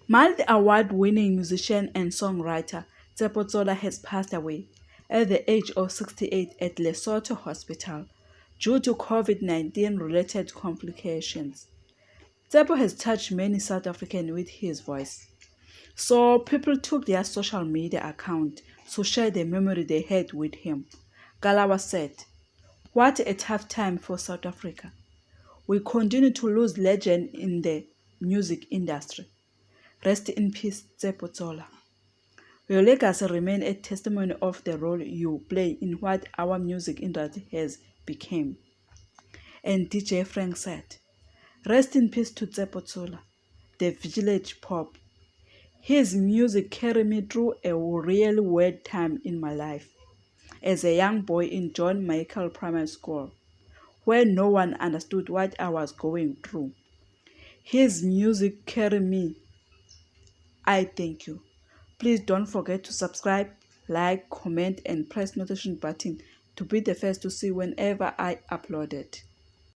Multi-award-winning musician and songwriter Tsepo Tshola has passed away at the age of 68 at Lesotho Hospital due to COVID-19 related complications. Tsepo has touched many South Africans with his voice, so people took their social media account to share the memory they had with him. Galawa said, "What a tough time for South Africa. We continue to lose legends in the music industry. Rest in peace, Tsepo Tshola. Your legacy remains a testimony of the role you play in what our music industry has become." And DJ Frank said, "Rest in peace to Tsepo Tshola, the village pop. His music carried me through a really weird time in my life as a young boy in John Michael Primary School, where no one understood what I was going through. His music carried me. I thank you. Please don't forget to subscribe, like, comment, and press notification button to be the first to see whenever I upload it."